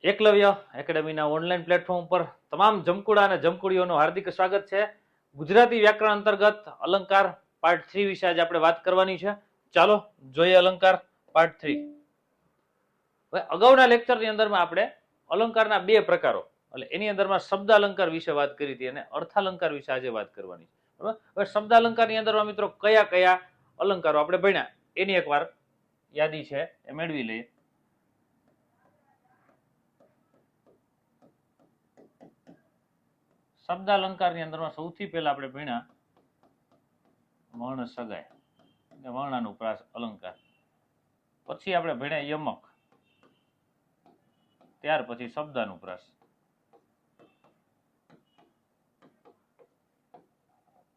Eklavya એકેડેમીના online platform પર તમામ જમકુડા અને જમકુડીઓનું હાર્દિક સ્વાગત છે। ગુજરાતી વ્યાકરણ અંતર્ગત અલંકાર પાર્ટ 3 વિશે આજે આપણે વાત કરવાની છે। ચાલો જોઈએ અલંકાર પાર્ટ 3। હવે અગાઉના લેક્ચરની અંદરમાં આપણે અલંકારના બે પ્રકારો એટલે એની અંદરમાં શબ્દ અલંકાર વિશે વાત કરી હતી અને અર્થાલંકાર વિશે આજે વાત કરવાની છે। બરાબર, હવે શબ્દ અલંકારની અંદરમાં મિત્રો કયા કયા અલંકારો આપણે ભણ્યા એની એકવાર યાદી છે એ મેળવી લઈએ। શબ્દ અલંકારની અંદરમાં સૌથી પહેલા આપણે ભણ્યા વર્ણ સગાઈ અને વર્ણાનુપ્રાસ અલંકાર, પછી આપણે ભણ્યા યમક, ત્યાર પછી શબ્દાનુપ્રાસ,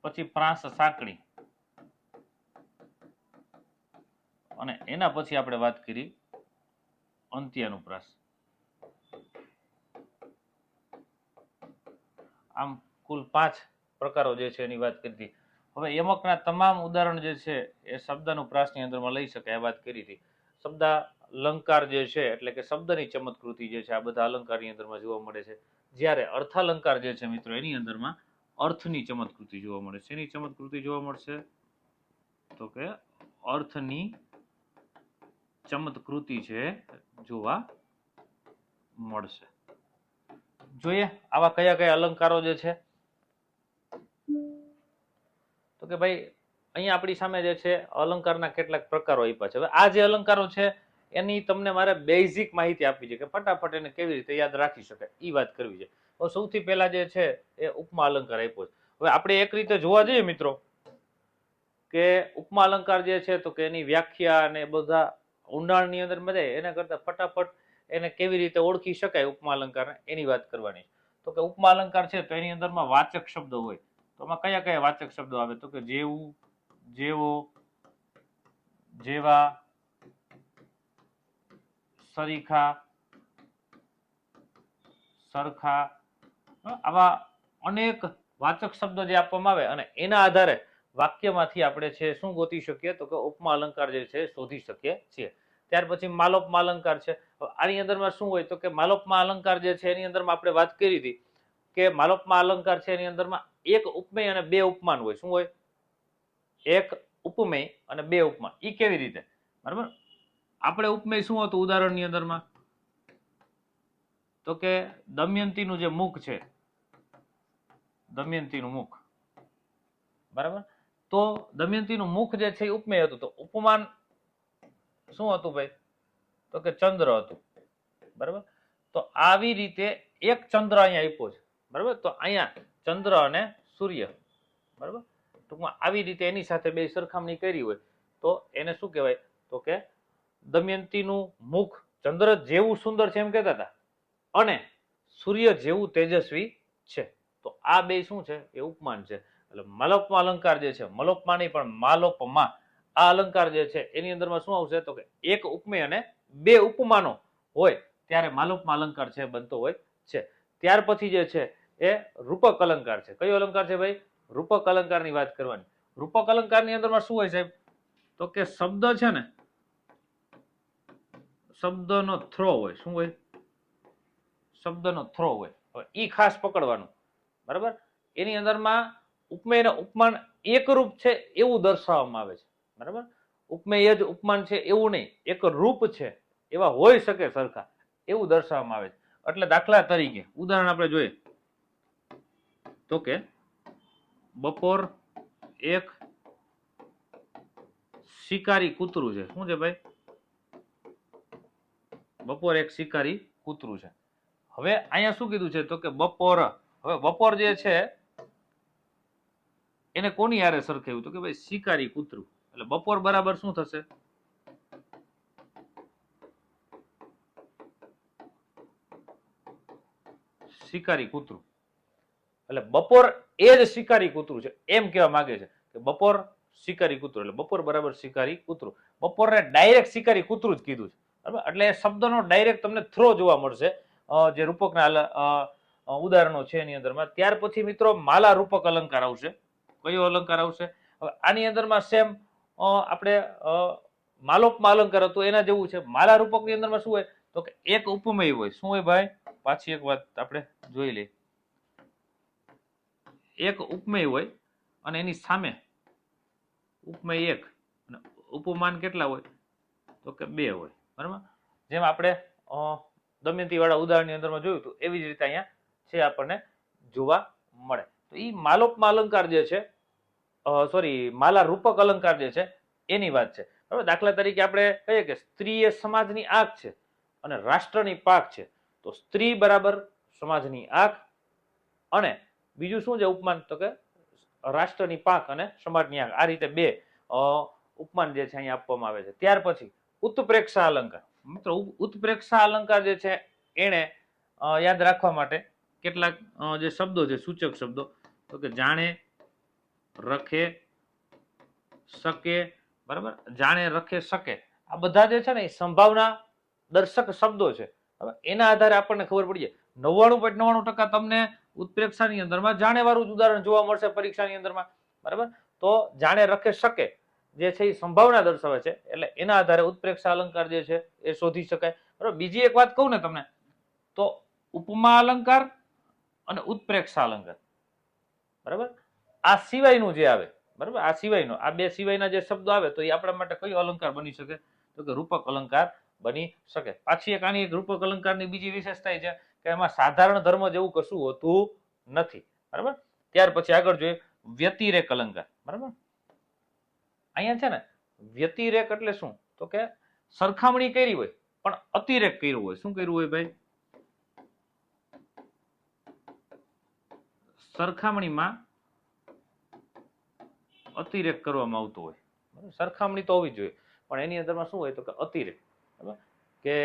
પછી પ્રાસ સાંકળી અને એના પછી આપણે વાત કરી અંત્યાનુપ્રાસ। આમ કુલ 5 પ્રકારો જે છે એની વાત કરી હતી। હવે યમકના તમામ ઉદાહરણ જે છે એ શબ્દાનુપ્રાસની અંદરમાં લઈ શકાય વાત કરી હતી। શબ્દ અલંકાર જે છે એટલે કે શબ્દની ચમત્કૃતિ જે છે આ બધા અલંકારની અંદરમાં જોવા મળે છે, જ્યારે અર્થાલંકાર જે છે મિત્રો એની અંદરમાં અર્થની ચમત્કૃતિ જોવા મળે છે। એની ચમત્કૃતિ જોવા મળશે તો કે અર્થની ચમત્કૃતિ છે જોવા મળશે। જોઈએ આવા કયા કયા અલંકારો જે છે, તો કે ભાઈ અહીંયા આપણી સામે જે છે અલંકારના કેટલાક પ્રકારો આપ્યા છે। હવે આ જે અલંકારો છે એની તમને મારે બેઝિક માહિતી આપવી છે કે ફટાફટ એને કેવી રીતે યાદ રાખી શકાય એ વાત કરવી છે। તો સૌથી પહેલા જે છે એ ઉપમા અલંકાર આપ્યો છે। હવે આપણે એક રીતે જોવા જઈએ મિત્રો કે ઉપમા અલંકાર જે છે તો કે એની વ્યાખ્યા અને બધા ઊંડાણની અંદર મજા એના કરતા ફટાફટ એને કેવી રીતે ઓળખી શકાય ઉપમા અલંકાર એની વાત કરવાની। તો કે ઉપમા અલંકાર છે તો એની અંદરમાં વાચક શબ્દો હોય, તો આમાં કયા કયા વાચક શબ્દો આવે તો કે જેવું, જેવો, જેવા, સરીખા, સરખા, આવા અનેક વાચક શબ્દો જે આપવામાં આવે અને એના આધારે વાક્યમાંથી આપણે છે શું ગોતી શકીએ તો કે ઉપમા અલંકાર જે છે શોધી શકીએ છીએ। ત્યાર પછી માલોપમા અલંકાર છે। આની અંદરમાં શું હોય તો કે માલોપમા અલંકાર જે છે એની અંદરમાં આપણે વાત કરી હતી કે માલોપમા અલંકાર છે એની અંદરમાં એક ઉપમેય અને બે ઉપમાન હોય। શું હોય? એક ઉપમેય અને બે ઉપમાન। ઈ કેવી રીતે? બરાબર, આપણે ઉપમેય શું હતું ઉદાહરણની અંદરમાં તો કે દમયંતીનું જે મુખ છે, દમયંતીનું મુખ, બરાબર, તો દમયંતીનું મુખ જે છે એ ઉપમેય હતું, તો ઉપમાન શું હતું ભાઈ તો કે ચંદ્ર હતું। બરાબર, તો આવી રીતે એક ચંદ્ર અહીંયા આપ્યો છે, બરાબર, તો અહીંયા ચંદ્ર અને સૂર્ય, બરાબર, ટૂંકમાં આવી રીતે એની સાથે બે સરખામણી કરી હોય તો એને શું કહેવાય તો કે દમયંતીનું મુખ ચંદ્ર જેવું સુંદર છે એમ કહેતા હતા અને સૂર્ય જેવું તેજસ્વી છે, તો આ બે શું છે એ ઉપમાન છે। એટલે માલોપમા અલંકાર જે છે, મલોપમા નહીં પણ માલોપમા આ અલંકાર જે છે એની અંદરમાં શું આવશે તો કે એક ઉપમેય અને બે ઉપમાનો હોય ત્યારે માલોપમા અલંકાર છે બનતો હોય છે। ત્યાર પછી જે છે એ રૂપક અલંકાર છે। કયો અલંકાર છે ભાઈ? રૂપક અલંકારની વાત કરવાની। રૂપક અલંકારની અંદરમાં શું હોય સાહેબ તો કે શબ્દ છે ને શબ્દનો થ્રો હોય। શું હોય? શબ્દનો થ્રો હોય। હવે ઈ ખાસ પકડવાનું, બરાબર, એની અંદરમાં ઉપમેય અને ઉપમાન એકરૂપ છે એવું દર્શાવવામાં આવે છે, બરાબર, ઉપમેય જ ઉપમાન છે એવું નહીં, એક રૂપ છે એવા હોઈ શકે સરખા એવું દર્શાવવામાં આવે છે। એટલે દાખલા તરીકે ઉદાહરણ આપણે જોઈએ તો કે બપોર એક શિકારી કૂતરું છે। શું છે ભાઈ? બપોર એક શિકારી કૂતરું છે। હવે અહીંયા શું કીધું છે તો કે બપોર, હવે બપોર જે છે એને કોની હારે સરખાવ્યું તો કે ભાઈ શિકારી કૂતરું, એટલે બપોર બરાબર શું થશે શિકારી કૂતરું, એટલે બપોર એ જ શિકારી કૂતરું છે એમ કહેવા માંગે છે કે બપોર શિકારી કૂતરું, એટલે બપોર બરાબર શિકારી કૂતરું। બપોરને ડાયરેક્ટ શિકારી કૂતરું જ કીધું છે, બરાબર, એટલે એ શબ્દનો ડાયરેક્ટ તમને થ્રો જોવા મળશે જે રૂપકના ઉદાહરણો છે એની અંદરમાં। ત્યાર પછી મિત્રો માલા રૂપક અલંકાર આવશે। કયો અલંકાર આવશે? હવે આની અંદરમાં સેમ આપણે માલોપમા અલંકાર હતું એના જેવું છે। માલા રૂપકની અંદરમાં શું હોય તો કે એક ઉપમેય હોય. શું હોય ભાઈ? પાછી એક વાત આપણે જોઈ લઈએ. એક ઉપમેય હોય અને એની સામે ઉપમેય એક અને ઉપમાન કેટલા હોય? તો કે 2 હોય. બરાબર? જેમ આપણે દમયંતી વાળા ઉદાહરણની અંદરમાં જોયું હતું એવી જ રીતે અહીંયા છે આપણને જોવા મળે. તો ઈ માલોપમા અલંકાર જે છે, સોરી માલા રૂપક અલંકાર જે છે એની વાત છે. બરાબર? દાખલા તરીકે આપણે કહીએ કે સ્ત્રી એ સમાજની આંખ છે અને રાષ્ટ્રની પાક છે. તો સ્ત્રી બરાબર સમાજની આંખ અને બીજું શું છે ઉપમાન? તો કે રાષ્ટ્રની પાંખ અને સમાજની આંખ. આ રીતે 2 ઉપમાન જે છે અહીંયા આપવામાં આવે છે. ત્યાર પછી ઉત્પ્રેક્ષા અલંકાર. મિત્રો ઉત્પ્રેક્ષા અલંકાર જે છે એને યાદ રાખવા માટે કેટલાક જે શબ્દો છે સૂચક શબ્દો, તો કે જાણે, રખે, શકે. બરાબર? જાણે, રખે, શકે આ બધા જે છે ને એ સંભાવના દર્શક શબ્દો છે. એના આધારે આપણને ખબર પડી જાય. 99.99% તમને ઉત્પ્રેક્ષાની અંદરમાં જાણે વાળું જ ઉદાહરણ જોવા મળશે પરીક્ષાની અંદરમાં. બરાબર? તો જાણે, રખે, શકે જે છે એ સંભાવના દર્શાવે છે એટલે એના આધારે ઉત્પ્રેક્ષા અલંકાર જે છે એ શોધી શકાય. બરાબર? બીજી એક વાત કહું ને તમને, તો ઉપમા અલંકાર અને ઉત્પ્રેક્ષા અલંકાર. બરાબર? આ સિવાયનું જે આવે, બરાબર, આ સિવાયનો, આ 2 સિવાયના જે શબ્દો આવે તો એ આપણા માટે કયો અલંકાર બની શકે? તો કે રૂપક અલંકાર બની શકે. પાછી એક આની એક રૂપક અલંકારની બીજી વિશેષતા છે કે એમાં સાધારણ ધર્મ જેવું કશું હોતું નથી. બરાબર? ત્યાર પછી આગળ જોઈએ વ્યતિરેક અલંકાર. બરાબર? અહીંયા છે ને વ્યતિરેક એટલે શું? તો કે સરખામણી કરી હોય પણ અતિરેક કર્યું હોય. શું કર્યું હોય ભાઈ? સરખામણીમાં અતિરેક કરવામાં આવતો હોય. સરખામણી તો હોવી જોઈએ પણ એની અંદરમાં શું હોય? તો કે અતિરેક. બરાબર? કે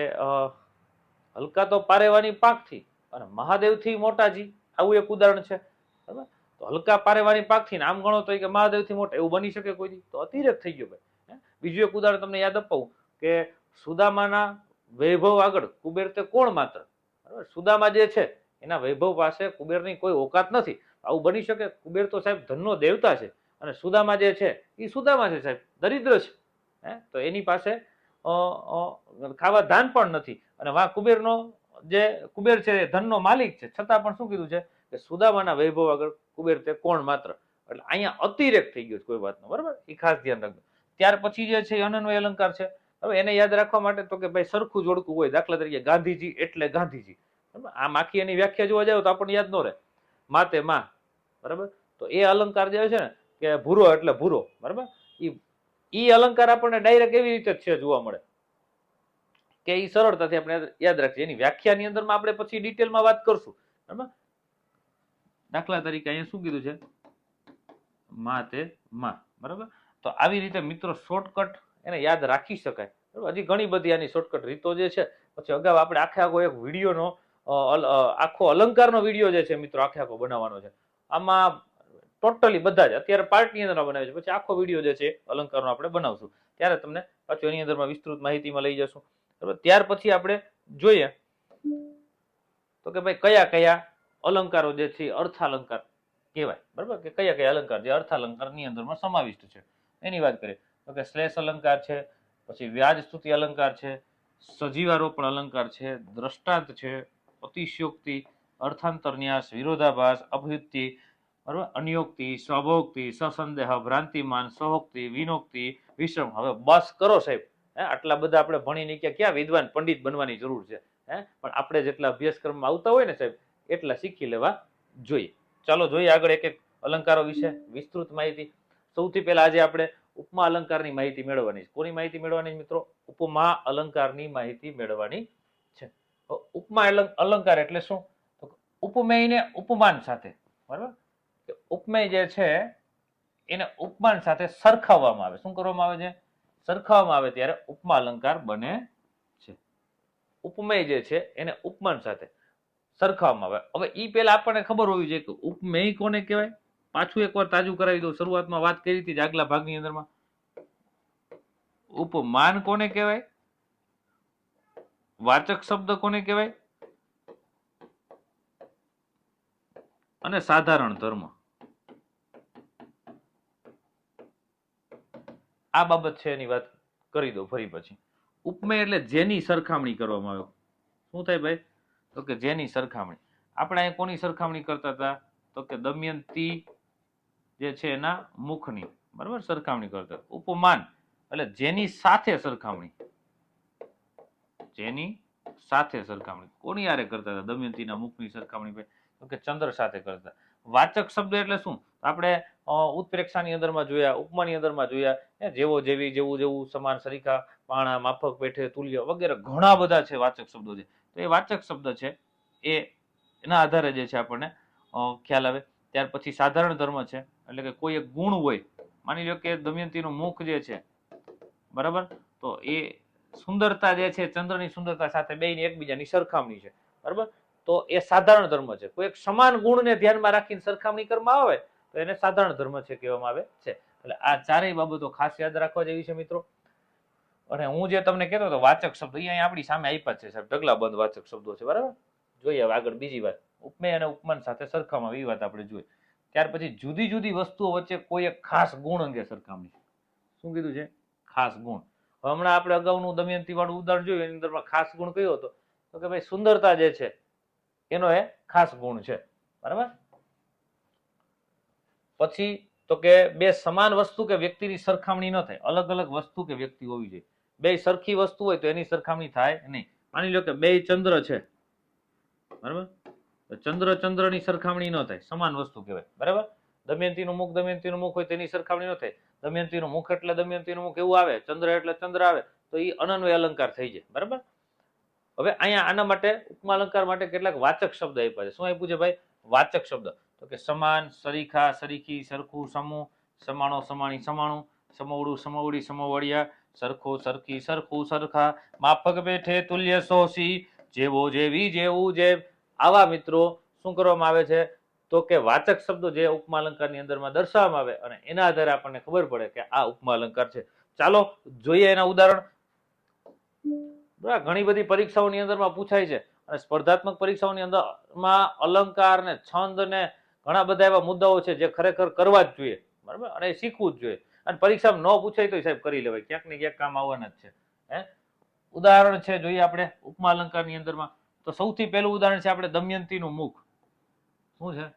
હલકા તો પારેવાની પાકથી અને મહાદેવથી મોટાજી, આવું એક ઉદાહરણ છે. બરાબર? તો હલકા પારેવાની પાકથી આમ ગણો તો કે મહાદેવથી મોટા, એવું બની શકે કોઈ? તો અતિરેક થઈ ગયો ભાઈ. બીજું એક ઉદાહરણ તમને યાદ અપાવું કે સુદામાના વૈભવ આગળ કુબેર તે કોણ માત્ર. બરાબર? સુદામા જે છે એના વૈભવ પાસે કુબેરની કોઈ ઓકાત નથી. આવું બની શકે? કુબેર તો સાહેબ ધનનો દેવતા છે અને સુદામા જે છે એ સુદામા છે સાહેબ, દરિદ્ર છે. તો એની પાસે ખાવા ધાન પણ નથી અને વા કુબેરનો જે કુબેર છે એ ધનનો માલિક છે, છતાં પણ શું કીધું છે કે સુદામાના વૈભવ આગળ કુબેર તે કોણ માત્ર. એટલે અહીંયા અતિરેક થઈ ગયો કોઈ વાતનો. બરાબર? એ ખાસ ધ્યાન રાખજો. ત્યાર પછી જે છે અનન્વય અલંકાર છે. હવે એને યાદ રાખવા માટે તો કે ભાઈ સરખું જોડકું હોય. દાખલા તરીકે ગાંધીજી એટલે ગાંધીજી. બરાબર? આ આખી એની વ્યાખ્યા જોવા જાવ તો આપણને યાદ ન રહે. માતે માં. બરાબર? તો એ અલંકાર જે છે ને કે ભૂરો એટલે ભૂરો. બરાબર? ઈ અલંકાર આપણને ડાયરેક્ટ એવી રીતે જ છે જોવા મળે કે ઈ સરળતાથી આપણે યાદ રાખીએ. એની વ્યાખ્યાની અંદરમાં આપણે પછી ડિટેલમાં વાત કરશું. બરાબર? દાખલા તરીકે અહીંયા શું કીધું છે? માતે માં. બરાબર? તો આવી રીતે મિત્રો શોર્ટકટ એને યાદ રાખી શકાય. બરાબર? હજી ઘણી બધી આની શોર્ટકટ રીતો જે છે પછી અગાઉ આપણે આખો એક વિડીયોનો આખો અલંકારનો વિડીયો જે છે મિત્રો આખો બનાવવાનો છે. આમાં ટોટલી બધા જ અત્યારે પાર્ટની અંદર બનાવે છે, પછી આખો વિડીયો જે છે અલંકારનો આપણે બનાવશું ત્યારે તમને પાછું એની અંદરમાં વિસ્તૃત માહિતીમાં લઈ જશું. બરાબર? ત્યાર પછી આપણે જોઈએ તો કે ભાઈ કયા કયા અલંકારો જે છે અર્થાલંકાર કહેવાય. બરાબર? કે કયા કયા અલંકાર જે અર્થાલંકારની અંદરમાં સમાવિષ્ટ છે એની વાત કરીએ તો કે શ્લેષ અલંકાર છે, પછી વ્યાજ સ્તુતિ અલંકાર છે, સજીવારોપણ અલંકાર છે, દ્રષ્ટાંત છે, અતિશયોક્તિ, અર્થાંતરન્યાસ, વિરોધાભાસ, અભયુક્તિ, બરાબર, અન્યોક્તિ, સ્વભોક્તિ, સસંદેહ, ભ્રાંતિમાન, સહોક્તિ, વિનોક્તિ, વિષમ. હવે બસ કરો સાહેબ. આટલા બધા આપણે ભણીને ક્યાં વિદ્વાન પંડિત બનવાની જરૂર છે? પણ આપણે જેટલા અભ્યાસક્રમમાં આવતા હોય ને સાહેબ એટલા શીખી લેવા જોઈએ. ચાલો જોઈએ આગળ એક એક અલંકારો વિશે વિસ્તૃત માહિતી. સૌથી પહેલા આજે આપણે ઉપમા અલંકારની માહિતી મેળવવાની છે. કોની માહિતી મેળવવાની મિત્રો? ઉપમા અલંકારની માહિતી મેળવવાની છે. ઉપમા અલંકાર એટલે શું? તો ઉપમેયને ઉપમાન સાથે, બરાબર, ઉપમેય જે છે એને ઉપમાન સાથે સરખાવવામાં આવે. શું કરવામાં આવે છે? સરખાવવામાં આવે ત્યારે ઉપમા અલંકાર બને છે. ઉપમેય જે છે એને ઉપમાન સાથે સરખાવવામાં આવે. હવે ઈ પહેલા આપણને ખબર હોવી જોઈએ કે ઉપમેય કોને કહેવાય. પાછું એકવાર તાજું કરાવી દઉં. શરૂઆતમાં વાત કરી હતી આગલા ભાગની અંદરમાં. ઉપમાન કોને કહેવાય? વાચક શબ્દ કોને કહેવાય? અને સાધારણ ધર્મ. આ બાબત છે એની વાત કરી દો ફરી પછી. ઉપમેય એટલે જેની સરખામણી કરવામાં આવે. શું થાય ભાઈ? તો કે જેની સરખામણી. આપણે અહીં કોની સરખામણી કરતા હતા? તો કે દમયંતી જે છે એના મુખની, બરાબર, સરખામણી કરતા. ઉપમાન એટલે જેની સાથે સરખામણી, જેની સાથે સરખામણી. કોની હારે કરતા હતા દમયંતીના મુખની સરખામણી ભાઈ? તો કે ચંદ્ર સાથે કરતા. વાચક શબ્દ એટલે શું? આપણે ઉત્પ્રેક્ષાની અંદરમાં જોયા, ઉપમાની અંદરમાં જોયા, જેવો જેવી, જેવું જેવું, સમાન, સરીખા, પાણા, માફક, પેઠે, તુલ્ય વગેરે ઘણા બધા છે વાચક શબ્દો છે. તો એ વાચક શબ્દ છે એ એના આધારે જે છે આપણને ખ્યાલ આવે. ત્યાર પછી સાધારણ ધર્મ છે, એટલે કે કોઈ એક ગુણ હોય. માની લો કે દમયંતીનું મુખ જે છે, બરાબર, તો એ સુંદરતા જે છે ચંદ્રની સુંદરતા સાથે બેયની એકબીજાની સરખામણી છે, બરાબર. તો એ સાધારણ ધર્મ છે. કોઈ એક સમાન ગુણને ધ્યાનમાં રાખીને સરખામણી કરવામાં આવે તો એને સાધારણ ધર્મ છે કહેવામાં આવે છે. એટલે આ ચારેય બાબતો ખાસ યાદ રાખવા જેવી છે મિત્રો. અને હું જે તમને કહેતો હતો વાચક શબ્દ, અહીંયા આપણી સામે આપ્યા છે સાહેબ, ઢગલાબંધ વાચક શબ્દો છે, બરાબર. જોઈએ હવે આગળ બીજી વાત, ઉપમેય અને ઉપમાન સાથે સરખામણી, એવી વાત આપણે જોઈએ. ત્યાર પછી જુદી જુદી વસ્તુઓ વચ્ચે કોઈ એક ખાસ ગુણ અંગે સરખામણી. શું કીધું છે? ખાસ ગુણ. હમણાં આપણે અગાઉનું દમયંતી વાળું ઉદાહરણ જોયું, એની અંદરમાં ખાસ ગુણ કયો હતો? તો કે ભાઈ સુંદરતા જે છે એનો એ ખાસ ગુણ છે, બરાબર. પછી તો કે બે સમાન વસ્તુ કે વ્યક્તિની સરખામણી ન થાય, અલગ અલગ વસ્તુ કે વ્યક્તિ હોવી જોઈએ. બે સરખી વસ્તુ હોય તો એની સરખામણી થાય નહીં. માની લો કે બે ચંદ્ર છે, બરાબર, ચંદ્ર ચંદ્રની સરખામણી ન થાય, સમાન વસ્તુ કહેવાય, બરાબર. દમયંતીનું મુખ હોય તેની સરખામણી ન થાય. દમયંતીનું મુખ એટલે દમયંતીનું મુખ એવું આવે, ચંદ્ર એટલે ચંદ્ર આવે, તો એ અનન્વય અલંકાર થઈ જાય, બરાબર. હવે અહીંયા આના માટે ઉપમા અલંકાર માટે કેટલાક વાચક શબ્દ આપ્યા છે. શું આપ્યું છે ભાઈ? વાચક શબ્દ. તો કે સમાન, સરીખા, સરીખી, સરખું, સમૂહ, સમાણો, સમાણી, સમાણું, સમવડું, સમવડી, સમવડિયા, સરખો, સરખી, સરખું, સરખા, માફક, પેઠે, તુલ્ય, સોસી, જેવો જેવી, જેવું જેવ. આવા મિત્રો શું કરવામાં આવે છે? તો કે વાચક શબ્દો જે ઉપમા અલંકારની અંદરમાં દર્શાવવામાં આવે અને એના આધારે આપણને ખબર પડે કે આ ઉપમા અલંકાર છે. ચાલો જોઈએ એના ઉદાહરણ. ઘણી બધી પરીક્ષાઓની અંદરમાં પૂછાય છે અને સ્પર્ધાત્મક પરીક્ષાઓની અંદરમાં અલંકાર ને છંદ ને ઘણા બધા એવા મુદ્દાઓ છે જે ખરેખર કરવા જ જોઈએ, બરાબર, અને શીખવું જ જોઈએ. અને પરીક્ષામાં ન પૂછાય તો સાહેબ કરી લેવાય, ક્યાંક ને ક્યાંક કામ આવવાના જ છે. ઉદાહરણ છે જોઈએ આપણે ઉપમા અલંકારની અંદરમાં. તો સૌથી પહેલું ઉદાહરણ છે આપણે દમયંતીનું મુખ. શું છે?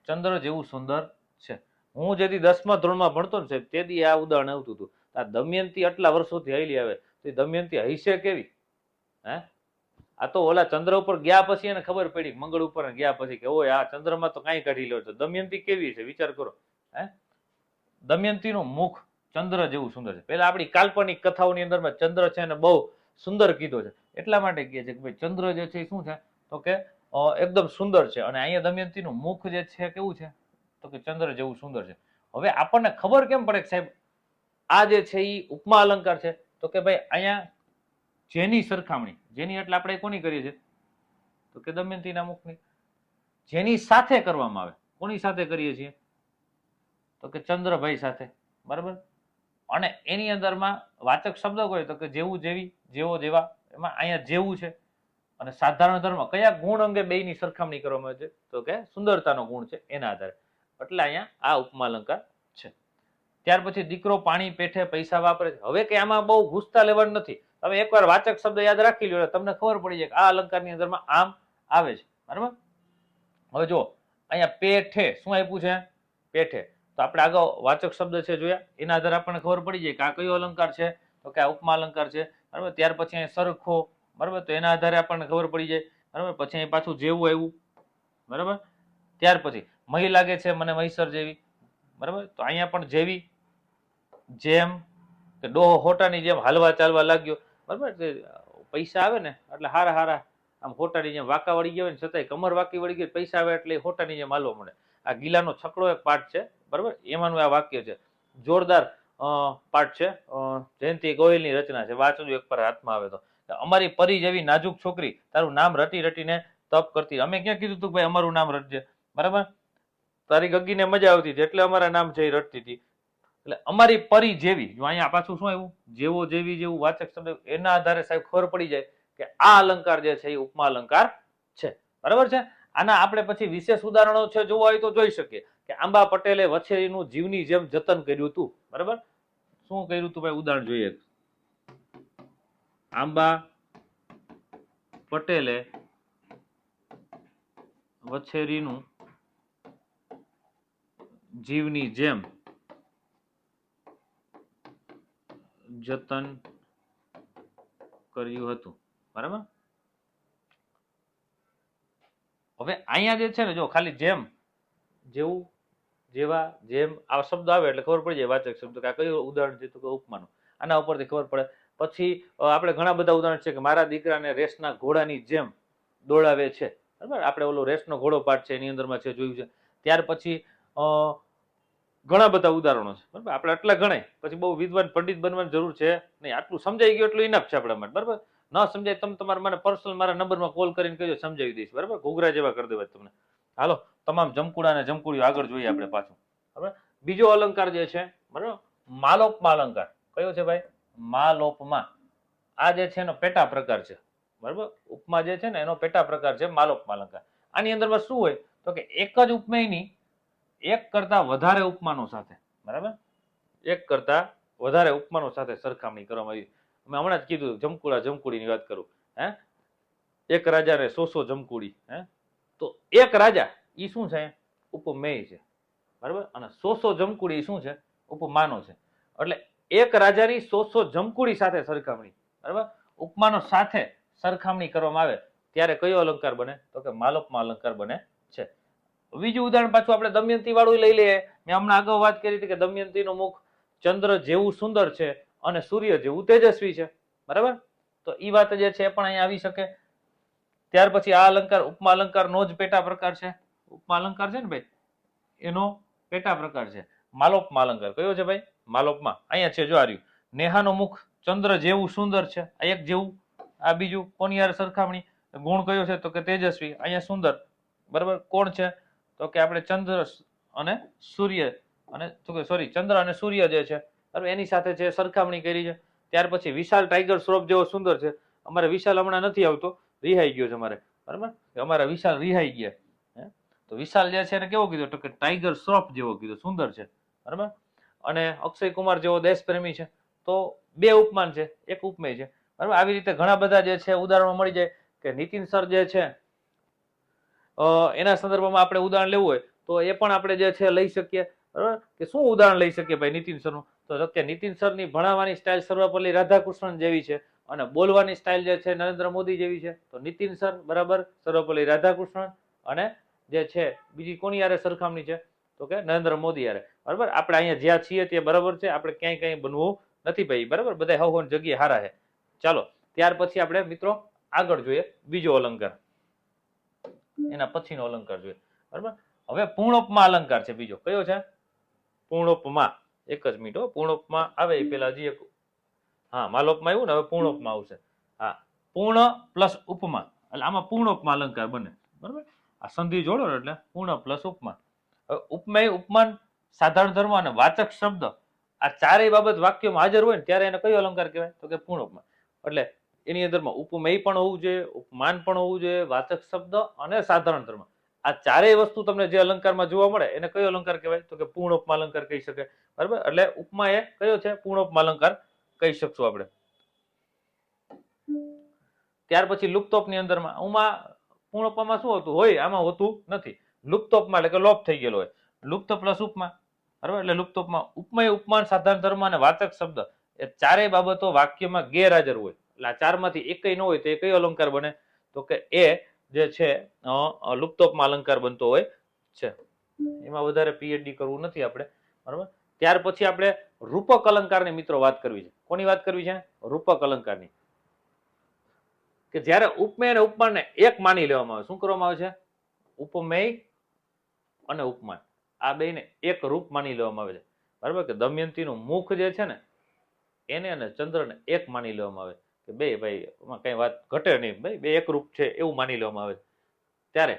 ચંદ્ર જેવું સુંદર છે. હું જેથી 10મા ધોરણમાં ભણતો ને સાહેબ, તેથી આ ઉદાહરણ આવતું હતું. આ દમયંતી આટલા વર્ષોથી હાલી આવે તો દમયંતી હૈસે કેવી? આ તો ઓલા ચંદ્ર ઉપર ગયા પછી એને ખબર પડી, મંગળ ઉપર ગયા પછી, કે ઓય આ ચંદ્રમાં તો કઈ કાઢી લો. દમયંતી કેવી છે વિચાર કરો. દમયંતીનું મુખ ચંદ્ર જેવું સુંદર છે. પેલા આપણી કાલ્પનિક કથાઓની અંદરમાં ચંદ્ર છે એને બહુ સુંદર કીધો છે, એટલા માટે કહે છે કે ભાઈ ચંદ્ર જે છે એ શું છે? તો કે એકદમ સુંદર છે. અને અહીંયા દમયંતીનું મુખ જે છે કેવું છે? તો કે ચંદ્ર જેવું સુંદર છે. હવે આપણને ખબર કેમ પડે કે સાહેબ આ જે છે એ ઉપમા અલંકાર છે? તો કે ભાઈ અહીંયા જેની સરખામણી, જેની એટલે આપણે કોની કરીએ છીએ? તો કે દમયંતીના મુખની. જેની સાથે કરવામાં આવે, કોની સાથે કરીએ છીએ? તો કે ચંદ્રભાઈ સાથે, બરાબર. અને એની અંદરમાં વાચક શબ્દ હોય તો કે જેવું જેવી, જેવો જેવા. એમાં અહીંયા જેવું છે. અને સાધારણ ધર્મ કયા ગુણ અંગે બેયની સરખામણી કરવામાં આવે છે? તો કે સુંદરતાનો ગુણ છે એના આધારે. એટલે અહીંયા આ ઉપમા અલંકાર છે. ત્યાર પછી દીકરો પાણી પેઠે પૈસા વાપરે છે. હવે કે આમાં બહુ ઘૂસતા લેવાનું નથી. તમે એકવાર વાચક શબ્દ યાદ રાખી લો, તમને ખબર પડી જાય કે આ અલંકારની અંદરમાં આમ આવે છે, બરાબર. હવે જો અહીંયા પેઠે શું આપ્યું છે? પેઠે. તો આપણે આગળ વાચક શબ્દ છે જોયા, એના આધારે આપણને ખબર પડી જાય કે આ કયો અલંકાર છે? તો કે આ ઉપમા અલંકાર છે, બરાબર. ત્યાર પછી અહીં સરખો, બરાબર, તો એના આધારે આપણને ખબર પડી જાય, બરાબર. પછી અહીં પાછું જેવું આવ્યું, બરાબર. ત્યાર પછી મહી લાગે છે મને મહીસર જેવી, બરાબર. તો અહીંયા પણ જેવી, જેમ, કે ડોહો હોટાની જેમ હાલવા ચાલવા લાગ્યો, બરાબર. પૈસા આવે ને એટલે હારા હારા આમ હોટાની જેમ વાંકા વળી ગયા હોય ને છતાંય કમર વાંકી વળી ગઈ, પૈસા આવે એટલે હોટાની જેમ હાલવા મળે. આ ગીલાનો છકડો એક પાઠ છે, બરાબર, એમાંનું આ વાક્ય છે. જોરદાર પાઠ છે, જયંતિ ગોહિલની રચના છે. વાંચજો એક પર હાથમાં આવે તો. અમારી પરી જેવી નાજુક છોકરી તારું નામ રટી રટીને તપ કરતી. અમે ક્યાં કીધું તું ભાઈ અમારું નામ રટજે, બરાબર. તારી ગગીને મજા આવતી હતી એટલે અમારા નામ જઈ રટતી હતી. એટલે અમારી પરી જેવી, જો અહીંયા પાછું શું આવ્યું? જેવો જેવી, જેવું વાચક શબ્દ. એના આધારે સાહેબ ખબર પડી જાય કે આ અલંકાર જે છે એ ઉપમા અલંકાર છે, બરાબર છે. આના આપણે પછી વિશેષ ઉદાહરણો છે જોવા હોય તો જોઈ શકીએ કે આંબા પટેલે વછેરીનું જીવની જેમ જતન કર્યું હતું, બરાબર. શું કર્યું હતું ભાઈ? ઉદાહરણ જોઈએ. આંબા પટેલે વછેરીનું જીવની જેમ જતન કર્યું હતું. બરાબર. હવે અહીંયા જે છે ને, જો ખાલી જેમ, જેવું, જેવા, જેમ આ શબ્દ આવે એટલે ખબર પડી જાય વાચક શબ્દ કે આ કયું ઉદાહરણ છે, તો કે ઉપમાનું. આના ઉપરથી ખબર પડે. પછી આપણે ઘણા બધા ઉદાહરણ છે કે મારા દીકરાને રેસના ઘોડાની જેમ દોડાવે છે. બરાબર. આપણે ઓલો રેસનો ઘોડો પાઠ છે એની અંદરમાં છે, જોયું છે. ત્યાર પછી ઘણા બધા ઉદાહરણો છે. બરાબર. આપણે આટલા ગણાય, પછી બહુ વિદ્વાન પંડિત બનવાની જરૂર છે નહીં. આટલું સમજાઈ ગયું એટલું ઇનફ છે આપણા માટે. બરાબર. ન સમજાય તમે તમારે મને પર્સનલ મારા નંબરમાં કોલ કરીને કહેજો, સમજાવી દઈશ. બરાબર. ઘૂઘરા જેવા કરી દેવા તમને. હાલો, તમામ જમકુડા અને જમકુડીઓ આગળ જોઈએ આપણે પાછું. બરાબર. બીજો અલંકાર જે છે, બરાબર, માલોપમાં અલંકાર. કયો છે ભાઈ? માલોપમાં. આ જે છે એનો પેટા પ્રકાર છે. બરાબર. ઉપમા જે છે ને એનો પેટા પ્રકાર છે માલોપમાં અલંકાર. આની અંદરમાં શું હોય તો કે એક જ ઉપમેયની એક કરતા વધારે ઉપમાનો સાથે, બરાબર, એક કરતા વધારે ઉપમાનો સાથે સરખામણી કરવામાં આવી. મેં હમણાં જ કીધું જમકુડા જમકુડીની વાત કરું. હે, એક રાજાને 100 જમકુડી. હે, તો એક રાજા ઈ શું છે? ઉપમેય છે. બરાબર. અને 100 જમકુડી શું છે? ઉપમાનો છે. એટલે એક રાજાની 100 જમકુડી સાથે સરખામણી, બરાબર, ઉપમાનો સાથે સરખામણી કરવામાં આવે ત્યારે કયો અલંકાર બને? તો કે માલોપમાં અલંકાર બને છે. બીજું ઉદાહરણ પાછું આપણે દમયંતી વાળું લઈ લઈએ. મેં હમણાં આગળ વાત કરી હતી કે દમયંતીનું મુખ ચંદ્ર જેવું સુંદર છે અને સૂર્ય જેવું તેજસ્વી છે. બરાબર. તો ઈ વાત જે છે એ પણ અહીંયા આવી શકે. ત્યાર પછી આ અલંકાર ઉપમા અલંકારનો જ પેટા પ્રકાર છે. ઉપમા અલંકાર છે ને ભાઈ, એનો પેટા પ્રકાર છે માલોપમાં અલંકાર. કયો છે ભાઈ? માલોપમાં. અહીંયા છે, જો આ રહ્યું. નેહાનું મુખ ચંદ્ર જેવું સુંદર છે. આ એક જેવું. આ બીજું. કોની યાર સરખામણી? ગુણ કયો છે? તો કે તેજસ્વી. અહીંયા સુંદર. બરાબર. કોણ છે? તો કે આપણે ચંદ્ર અને સૂર્ય અને સોરી ચંદ્ર અને સૂર્ય જે છે, બરાબર, એની સાથે છે સરખામણી કરી છે. ત્યાર પછી વિશાલ ટાઈગર શ્રોફ જેવો સુંદર છે. અમારે વિશાલ હમણાં નથી આવતો, રિહાઈ ગયો છે અમારે. બરાબર. અમારા વિશાલ રિહાઈ ગયા. તો વિશાલ જે છે એને કેવો કીધો? તો કે ટાઈગર શ્રોફ જેવો કીધો, સુંદર છે. બરાબર. અને અક્ષય કુમાર જેવો દેશપ્રેમી છે. તો બે ઉપમાન છે, એક ઉપમેય છે. બરાબર. આવી રીતે ઘણા બધા જે છે ઉદાહરણો મળી જાય કે નીતિન સર જે છે એના સંદર્ભમાં આપણે ઉદાહરણ લેવું હોય તો એ પણ આપણે જે છે લઈ શકીએ. બરાબર. કે શું ઉદાહરણ લઈ શકીએ ભાઈ નીતિન સરનું? તો કે નીતિન સરની ભણાવવાની સ્ટાઇલ સર્વપલ્લી રાધાકૃષ્ણન જેવી છે અને બોલવાની સ્ટાઇલ જે છે નરેન્દ્ર મોદી જેવી છે. તો નીતિન સર બરાબર સર્વપલ્લી રાધાકૃષ્ણન, અને જે છે બીજી કોની યારે સરખામણી છે? તો કે નરેન્દ્ર મોદી યારે. બરાબર. આપણે અહીંયા જ્યાં છીએ તે બરાબર છે, આપણે ક્યાંય કઈ બનવું નથી ભાઈ. બરાબર. બધા હવન જગ્યાએ હારા છે. ચાલો, ત્યાર પછી આપણે મિત્રો આગળ જોઈએ બીજો અલંકાર, એના પછીનો અલંકાર જોઈએ. બરાબર. હવે પૂર્ણોપમા અલંકાર છે બીજો. કયો છે? પૂર્ણોપમા. એક જ મિનિટ. પૂર્ણોપમા આવે એ પેલા હજી એક, હા, માલોપમાં આવ્યું ને, હવે પૂર્ણોપમા આવશે. હા, પૂર્ણ પ્લસ ઉપમા, એટલે આમાં પૂર્ણોપમા અલંકાર બને. બરાબર. આ સંધિ જોડો એટલે પૂર્ણ પ્લસ ઉપમા. હવે ઉપમેય, ઉપમાન, સાધારણ ધર્મ અને વાચક શબ્દ આ ચારેય બાબત વાક્યમાં હાજર હોય ને ત્યારે એને કયો અલંકાર કહેવાય? તો કે પૂર્ણોપમા. એટલે એની અંદરમાં ઉપમેય પણ હોવું જોઈએ, ઉપમાન પણ હોવું જોઈએ, વાચક શબ્દ અને સાધારણ ધર્મ. આ ચારેય વસ્તુ તમને જે અલંકારમાં જોવા મળે એને કયો અલંકાર કહેવાય? તો કે પૂર્ણોપમા અલંકાર કહી શકે. બરાબર. એટલે ઉપમા એ કયો છે? પૂર્ણોપમા અલંકાર કહી શકશું આપણે. ત્યાર પછી લુપ્તોપની અંદરમાં ઉમાં પૂર્ણોપમામાં શું હતું હોય? આમાં હોતું નથી. લુપ્તોપમાં એટલે કે લોપ થઈ ગયેલો હોય. લુપ્ત પ્લસ ઉપમા. બરાબર. એટલે લુપ્તોપમાં ઉપમેય, ઉપમાન, સાધારણ ધર્મ અને વાચક શબ્દ એ ચારેય બાબતો વાક્યમાં ગેરહાજર હોય. એટલે આ ચારમાંથી એકય ન હોય તો એ કયો અલંકાર બને? તો કે એ જે છે લુપ્તોપમા અલંકાર બનતો હોય છે. એમાં વધારે પીએચડી કરવું નથી આપણે. બરાબર. ત્યાર પછી આપણે રૂપક અલંકારની મિત્રો વાત કરવી છે. કોની વાત કરવી છે? રૂપક અલંકારની. કે જ્યારે ઉપમેય અને ઉપમાનને એક માની લેવામાં આવે. શું કરવામાં આવે છે? ઉપમેય અને ઉપમાન આ બેને એક રૂપ માની લેવામાં આવે છે. બરાબર. કે દમયંતીનું મુખ જે છે ને એને અને ચંદ્રને એક માની લેવામાં આવે કે બે ભાઈ એમાં કઈ વાત ઘટે નહીં, ભાઈ બે એક રૂપ છે એવું માની લેવામાં આવે. ત્યારે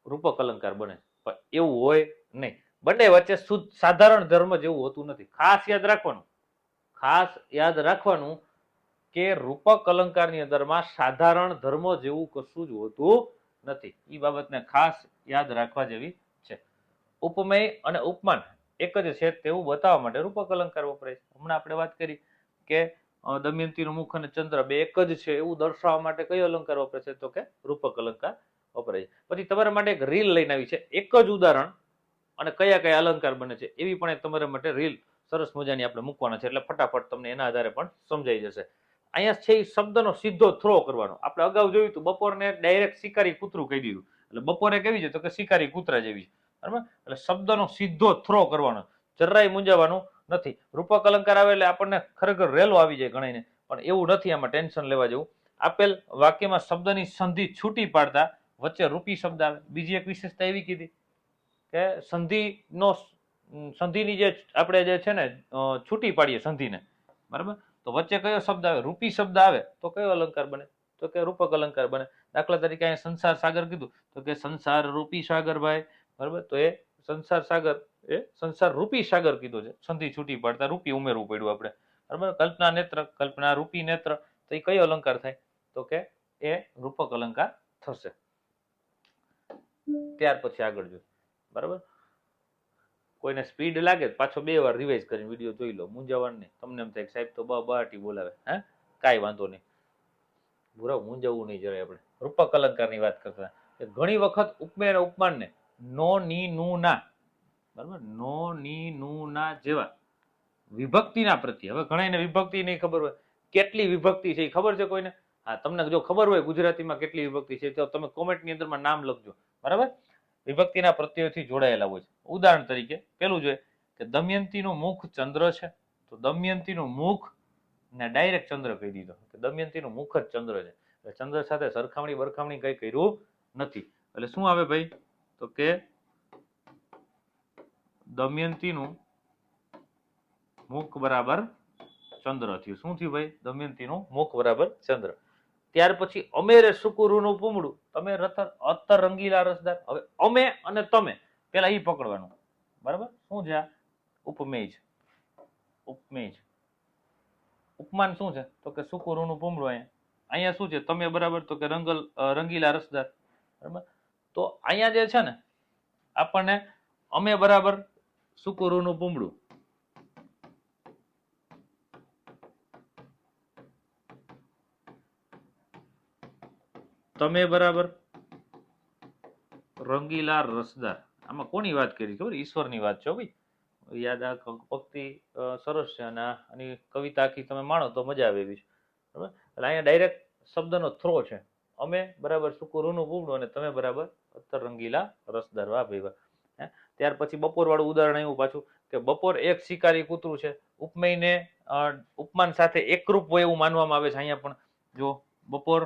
રૂપક અલંકાર બને. પણ એવું હોય નહીં. બંને વચ્ચે શુદ્ધ સાધારણ ધર્મ જેવું હોતું નથી. ખાસ યાદ રાખવાનું, ખાસ યાદ રાખવાનું કે રૂપક અલંકારની અંદરમાં સાધારણ ધર્મ જેવું કશું જ હોતું નથી. એ બાબતને ખાસ યાદ રાખવા જેવી છે. ઉપમેય અને ઉપમાન એક જ છે તેવું બતાવવા માટે રૂપક અલંકાર વપરાય છે. હમણાં આપણે વાત કરી કે દમયંતીનું મુખ અને ચંદ્ર બે એક જ છે એવું દર્શાવવા માટે કયો અલંકાર વપરાય છે? તો કે રૂપક અલંકાર વપરાય છે. પછી તમારા માટે એક રીલ લઈને આવી છે, એક જ ઉદાહરણ અને કયા કયા અલંકાર બને છે એવી પણ એક તમારા માટે રીલ સરસ મજાની આપણે મૂકવાના છે, એટલે ફટાફટ તમને એના આધારે પણ સમજાઈ જશે. અહીંયા છે એ શબ્દનો સીધો થ્રો કરવાનો. આપણે અગાઉ જોયું હતું બપોરને ડાયરેક્ટ શિકારી કૂતરું કહી દીધું, એટલે બપોરે કેવી છે? તો કે શિકારી કૂતરા જેવી છે, બરાબર? એટલે શબ્દનો સીધો થ્રો કરવાનો, જરાય મૂંઝાવાનું નથી. રૂપક અલંકાર આવે એટલે આપણને ખરેખર રેલો આવી જાય ગણાઈને, પણ એવું નથી, આમાં ટેન્શન લેવા જેવું. આપેલ વાક્યમાં શબ્દની સંધિ છૂટી પાડતા વચ્ચે રૂપી શબ્દ આવે. બીજી એક વિશેષતા એવી કીધી કે સંધિની જે આપણે જે છે ને છૂટી પાડીએ સંધિને, બરાબર? તો વચ્ચે કયો શબ્દ આવે? રૂપી શબ્દ આવે તો કયો અલંકાર બને? તો કે રૂપક અલંકાર બને. દાખલા તરીકે અહીંયા સંસાર સાગર કીધું તો કે સંસાર રૂપી સાગર ભાઈ, બરાબર? તો એ સંસાર સાગર એ સંસાર રૂપી સાગર કીધો છે, સંધિ છૂટી પાડતા રૂપી ઉમેરવું પડ્યું આપણે, બરાબર? કલ્પના નેત્ર, કલ્પના રૂપી નેત્ર, તો એ કયો અલંકાર થાય? તો કે એ રૂપક અલંકાર થશે. ત્યાર પછી આગળ જો, બરાબર? કોઈને સ્પીડ લાગે પાછો 2 વાર રિવાઇઝ કરીને વિડીયો જોઈ લો, મૂંઝાવાનું નહીં. તમને એમ થાય સાહેબ તો બહાટી બોલાવે, હે? કાંઈ વાંધો નહીં, બુરા મૂંઝાવવું નહીં જરાય. આપણે રૂપક અલંકારની વાત કરતા ઘણી વખત ઉપમેય અને ઉપમાનને નો ની નું ના, બરાબર, નો ની નું ના જેવા વિભક્તિના પ્રત્યે, હવે ઘણાને વિભક્તિ નહીં ખબર હોય, કેટલી વિભક્તિ છે એ ખબર છે કોઈને? હા, તમને જો ખબર હોય ગુજરાતીમાં કેટલી વિભક્તિ છે તો તમે કોમેન્ટની અંદરમાં નામ લખજો, બરાબર? વિભક્તિના પ્રત્યયથી જોડાયેલા હોય છે. ઉદાહરણ તરીકે પેલું જોઈએ કે દમયંતીનું મુખ ચંદ્ર છે, તો દમયંતીનું મુખ ને ડાયરેક્ટ ચંદ્ર કહી દીધો કે દમયંતીનું મુખ જ ચંદ્ર છે, એટલે ચંદ્ર સાથે સરખામણી બરખામણી કઈ કર્યું નથી. એટલે શું આવે ભાઈ? તો કે દમયંતીનું મુખ બરાબર ચંદ્ર થયું. શું થયું ભાઈ? દમયંતીનું મુખ બરાબર ચંદ્ર. ત્યાર પછી અમેરે સુકુરુનું પૂમડું, તમે અત્તર રંગીલા રસદાર. હવે અમે અને તમે પેલા ઈ પકડવાનું, બરાબર? શું છે આ? ઉપમેય છે. ઉપમેય છે. ઉપમાન શું છે? તો કે સુકુરુનું પૂમડું. અહીંયા શું છે? તમે બરાબર, તો કે રંગીલા રસદાર, બરાબર? તો અહીંયા જે છે ને આપણને અમે બરાબર સુકુરુનું પૂમડું, તમે બરાબર રંગીલા રસદાર. આમાં કોની વાત કરી ખબર? ઈશ્વરની વાત છે ભાઈ. યાદ આ પંક્તિ સરસ છે અને આની કવિતા આખી તમે માણો તો મજા આવે એવી છે, બરાબર? એટલે અહીંયા ડાયરેક્ટ શબ્દનો થ્રો છે. અમે બરાબર સુકુરુનું પૂમડું અને તમે બરાબર અત્તર રંગીલા રસદાર. વાહ ભાઈ વાહ. ત્યાર પછી બપોર વાળું ઉદાહરણ આવ્યું પાછું કે બપોર એક શિકારી કૂતરું છે. ઉપમેયને ઉપમાન સાથે એકરૂપ હોય એવું માનવામાં આવે છે. અહીંયા પણ જો બપોર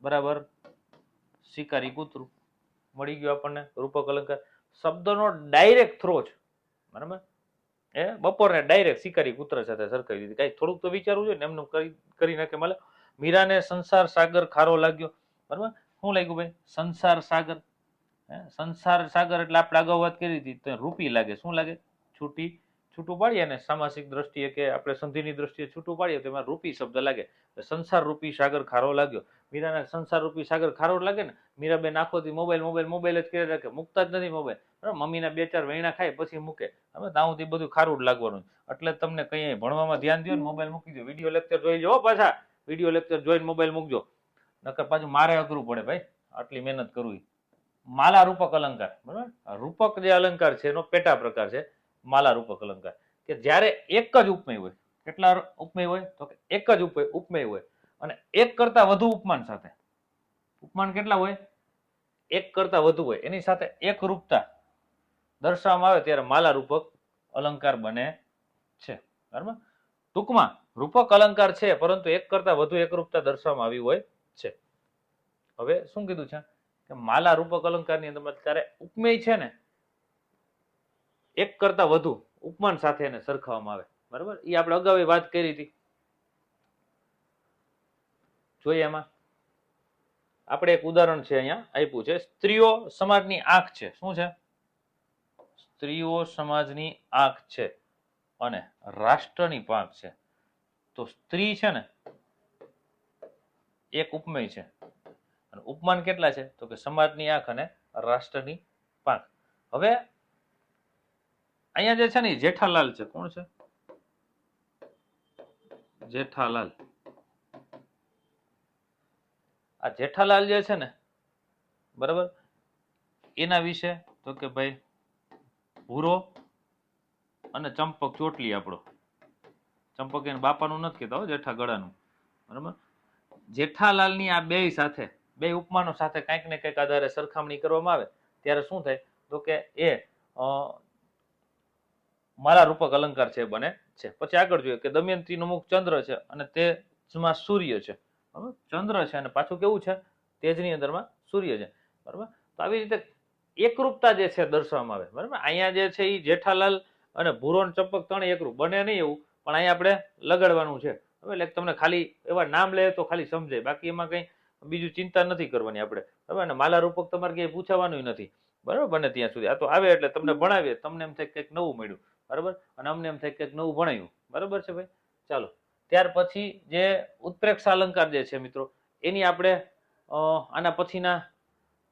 બરાબર શિકારી કૂતરું મળી ગયું આપણને રૂપક અલંકાર. શબ્દનો ડાયરેક્ટ થ્રો છે, બરાબર? એ બપોરને ડાયરેક્ટ શિકારી કૂતરા સાથે સરખાવી દીધી. કઈ થોડુંક તો વિચારવું જોઈએ ને, એમનું કરી નાખે. માલે મીરાને સંસાર સાગર ખારો લાગ્યો, બરાબર? શું લાગ્યું ભાઈ? સંસાર સાગર. સંસાર સાગર એટલે આપણે અગાઉ વાત કરી હતી તો રૂપી લાગે. શું લાગે? છૂટું પાડીએ ને સામાસિક દ્રષ્ટિએ કે આપણે સંધિની દ્રષ્ટિએ છૂટું પાડીએ તો એમાં રૂપી શબ્દ લાગે. સંસાર રૂપી સાગર ખારો લાગ્યો. મીરાને સંસાર રૂપી સાગર ખારો લાગે ને, મીરાબેન આખોથી મોબાઈલ જ કરી રાખે, મૂકતા જ નથી મોબાઈલ, બરાબર? મમ્મીના 2-4 વૈણા ખાય પછી મૂકે, હવે તાઉથી બધું ખારું જ લાગવાનું. એટલે તમને કઈ ભણવામાં ધ્યાન દો ને મોબાઈલ મૂકી દો. વિડીયો લેક્ચર જોઈ લો પાછા, વિડીયો લેક્ચર જોઈને મોબાઈલ મૂકજો, નકર પાછું મારે અઘરું પડે ભાઈ, આટલી મહેનત કરવી. માલા રૂપક અલંકાર, બરાબર? રૂપક જે અલંકાર છે એનો પેટા પ્રકાર છે માલા રૂપક અલંકાર, કે જ્યારે એક જ ઉપમેય હોય. કેટલા ઉપમેય હોય? તો કે એક જ ઉપમેય હોય અને એક કરતા વધુ ઉપમાન સાથે. ઉપમાન કેટલા હોય? એક કરતા વધુ હોય, એની સાથે એક રૂપતા દર્શાવવામાં આવે ત્યારે માલા રૂપક અલંકાર બને છે, બરાબર? ટૂંકમાં રૂપક અલંકાર છે પરંતુ એક કરતા વધુ એકરૂપતા દર્શાવવામાં આવી હોય છે. હવે શું કીધું છે કે માલા રૂપક અલંકારની અંદર ત્યારે ઉપમેય છે ને એક કરતા વધુ ઉપમાન સાથે એને સરખાવવામાં આવે, બરાબર? એ આપણે અગાઉ વાત કરી હતી. જોઈએ એમાં આપણે એક ઉદાહરણ છે અહીંયા આપ્યું છે. સ્ત્રીઓ સમાજની આંખ છે. શું છે? સ્ત્રીઓ સમાજની આંખ છે અને રાષ્ટ્રની પાંખ છે. તો સ્ત્રી છે ને એક ઉપમેય છે અને ઉપમાન કેટલા છે? તો કે સમાજની આંખ અને રાષ્ટ્રની પાંખ. હવે અહીંયા જે છે ને જેઠાલાલ છે. કોણ છે? જેઠાલાલ. આ જેઠાલાલ જે છે ને, બરાબર, એના વિશે તો કે ભાઈ ભૂરો અને ચંપક ચોટલી આપણો. ચંપક એને બાપાનું નથી કહેતા હો, જેઠા ગળાનું. બરાબર. જેઠાલાલની આ બે સાથે, બે ઉપમાનો સાથે કંઈક ને કંઈક આધારે સરખામણી કરવામાં આવે ત્યારે શું થાય તો કે એ મારા રૂપક અલંકાર છે બને છે. પછી આગળ જોઈએ કે દમયંતીનું મુખ ચંદ્ર છે અને તેજમાં સૂર્ય છે. બરાબર, ચંદ્ર છે અને પાછું કેવું છે, તેજની અંદરમાં સૂર્ય છે. બરાબર, તો આવી રીતે એકરૂપતા જે છે દર્શાવવામાં આવે. બરાબર, અહીંયા જે છે એ જેઠાલાલ અને ભૂરો અને ચંપક ત્રણ એકરૂપ બને નહીં એવું, પણ અહીંયા આપણે લગાડવાનું છે. એટલે તમને ખાલી એવા નામ લે તો ખાલી સમજાય, બાકી એમાં કઈ બીજું ચિંતા નથી કરવાની આપણે. બરાબર, અને માલા રૂપક તમારે ક્યાંય પૂછાવાનું નથી. બરાબર, બને ત્યાં સુધી આ તો આવે એટલે તમને ભણાવીએ, તમને એમ થાય કંઈક નવું મળ્યું. બરાબર, અને અમને એમ થાય કંઈક નવું ભણાયું. બરાબર છે ભાઈ, ચાલો. ત્યાર પછી જે ઉત્પ્રેક્ષ અલંકાર જે છે મિત્રો, એની આપણે આના પછીના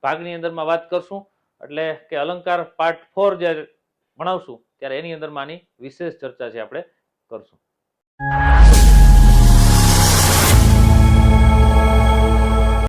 ભાગની અંદરમાં વાત કરશું. એટલે કે અલંકાર પાર્ટ 4 જ્યારે ભણાવશું ત્યારે એની અંદરમાં આની વિશેષ ચર્ચા છે આપણે કરશું.